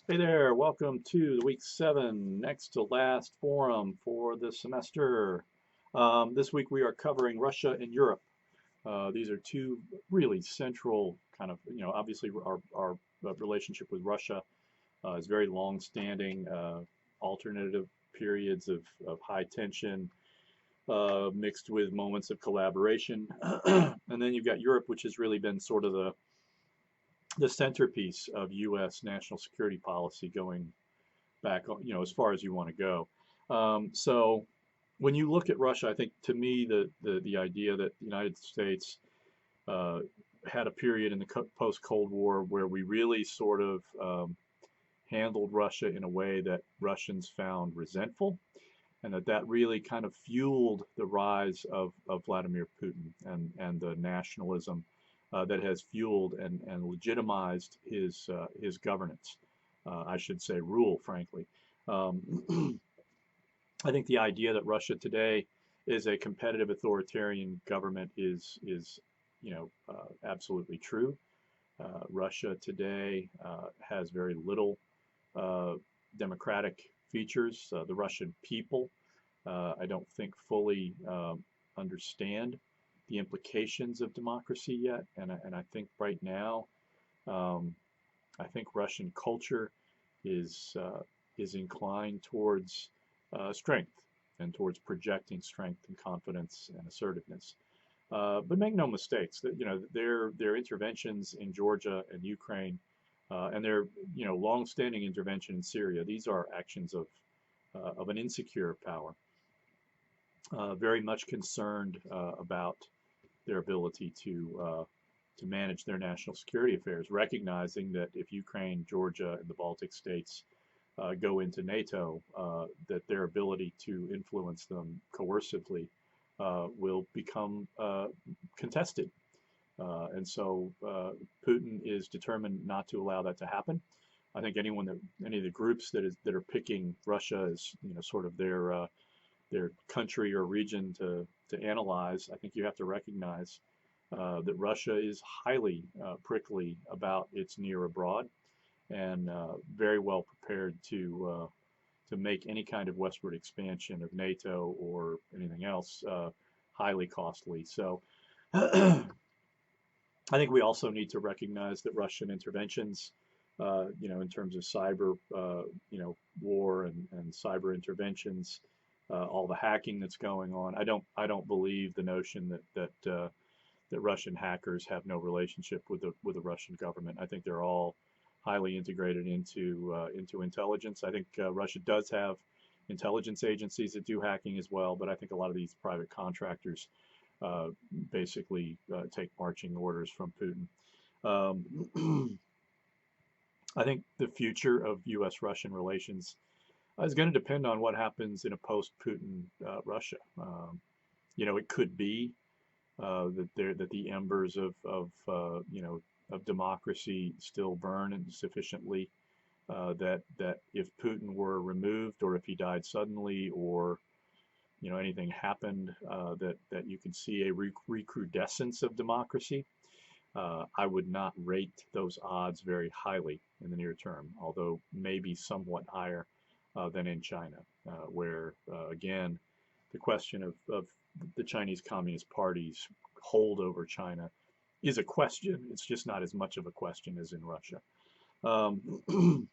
Hey there, welcome to the week 7, next to last forum for the semester. This week we are covering Russia and Europe. These are two really central kind of, obviously our relationship with Russia is very long-standing, alternative periods of high tension mixed with moments of collaboration. And then you've got Europe, which has really been sort of the centerpiece of U.S. national security policy going back, as far as you want to go. So when you look at Russia, I think to me the idea that the United States uh, had a period in the post-Cold War where we really sort of handled Russia in a way that Russians found resentful, and that really kind of fueled the rise of Vladimir Putin and the nationalism that has fueled and legitimized his governance. I should say rule, frankly. Um, I think the idea that Russia today is a competitive authoritarian government is absolutely true. Russia today has very little uh, democratic features. The Russian people, I don't think fully understand the implications of democracy yet, and I think right now, um, I think Russian culture is uh, is inclined towards strength and towards projecting strength and confidence and assertiveness. But make no mistakes that their interventions in Georgia and Ukraine and their long-standing intervention in Syria. These are actions of an insecure power, very much concerned about their ability to manage their national security affairs, recognizing that if Ukraine, Georgia, and the Baltic states go into NATO, that their ability to influence them coercively will become contested. And so Putin is determined not to allow that to happen. I think any of the groups that are picking Russia as sort of their country or region to analyze, I think you have to recognize that Russia is highly prickly about its near abroad and very well prepared to make any kind of westward expansion of NATO or anything else highly costly. So I think we also need to recognize that Russian interventions, in terms of cyber, war and cyber interventions, all the hacking that's going on. I don't believe the notion that Russian hackers have no relationship with the Russian government. I think they're all highly integrated into intelligence. I think Russia does have intelligence agencies that do hacking as well, but I think a lot of these private contractors uh, basically take marching orders from Putin. Um, I think the future of U.S.-Russian relations is going to depend on what happens in a post-Putin Russia. It could be that the embers of democracy still burn and sufficiently that if Putin were removed or if he died suddenly or anything happened that you can see a recrudescence of democracy. I would not rate those odds very highly in the near term, although maybe somewhat higher than in China, where again the question of the Chinese Communist Party's hold over China is a question. It's just not as much of a question as in Russia. Um,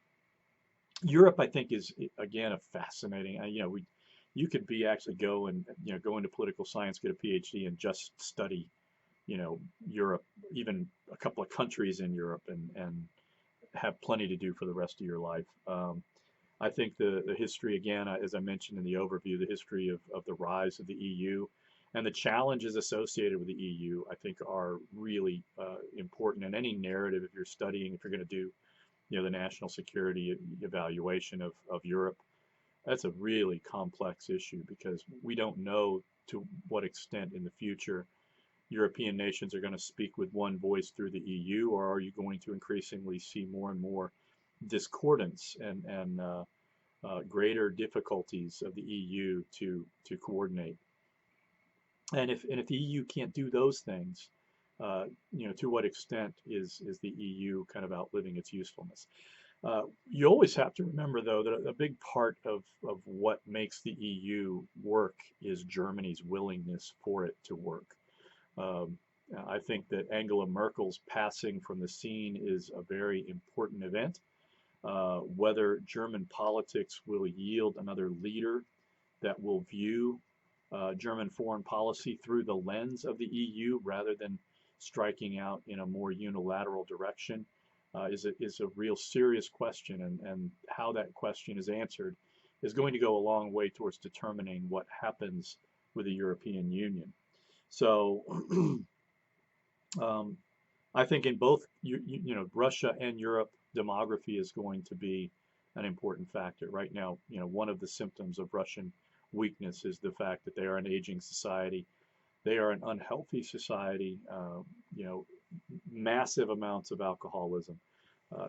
Europe, I think, is again a fascinating. You could be actually go and go into political science, get a PhD, and just study Europe, even a couple of countries in Europe, and have plenty to do for the rest of your life. I think the history, again, as I mentioned in the overview, the history of the rise of the EU and the challenges associated with the EU, I think are really important in any narrative if you're studying, if you're going to do the national security evaluation of Europe. That's a really complex issue because we don't know to what extent in the future European nations are going to speak with one voice through the EU, or are you going to increasingly see more and more discordance and greater difficulties of the EU to coordinate? And if the EU can't do those things, to what extent is the EU kind of outliving its usefulness? You always have to remember, though, that a big part of what makes the EU work is Germany's willingness for it to work. Um, I think that Angela Merkel's passing from the scene is a very important event. Whether German politics will yield another leader that will view German foreign policy through the lens of the EU rather than striking out in a more unilateral direction is a real serious question, and how that question is answered is going to go a long way towards determining what happens with the European Union. So um, I think in both, Russia and Europe, demography is going to be an important factor. Right now, one of the symptoms of Russian weakness is the fact that they are an aging society. They are an unhealthy society. You know, massive amounts of alcoholism,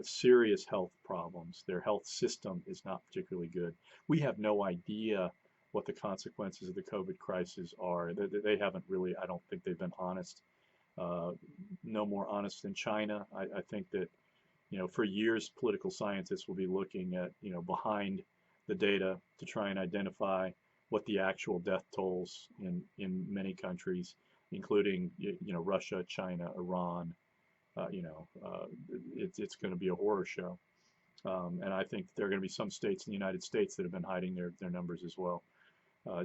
serious health problems. Their health system is not particularly good. We have no idea what the consequences of the COVID crisis are. They haven't really, I don't think they've been honest. Uh, no more honest than China. I think that, for years, political scientists will be looking at, behind the data to try and identify what the actual death tolls in many countries, including, Russia, China, Iran. Uh, you know, uh, it's going to be a horror show. And I think there are going to be some states in the United States that have been hiding their numbers as well.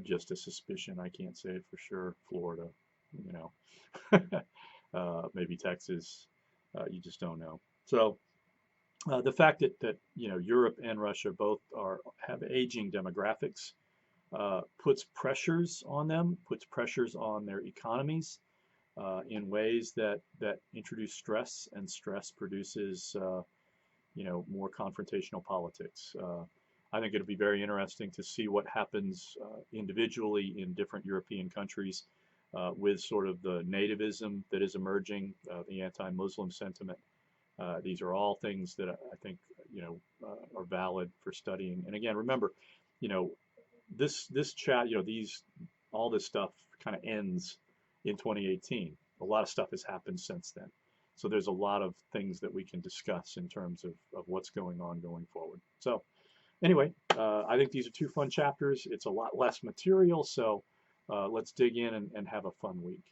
Just a suspicion. I can't say it for sure. Florida, you know, maybe Texas. You just don't know. So the fact that Europe and Russia both have aging demographics puts pressures on them, puts pressures on their economies in ways that introduce stress, and stress produces more confrontational politics. I think it'll be very interesting to see what happens individually in different European countries with sort of the nativism that is emerging, the anti-Muslim sentiment. These are all things that I think are valid for studying. And again, remember, you know, this chat, all this stuff kind of ends in 2018. A lot of stuff has happened since then. So there's a lot of things that we can discuss in terms of what's going on going forward. So anyway, I think these are two fun chapters. It's a lot less material, so let's dig in and have a fun week.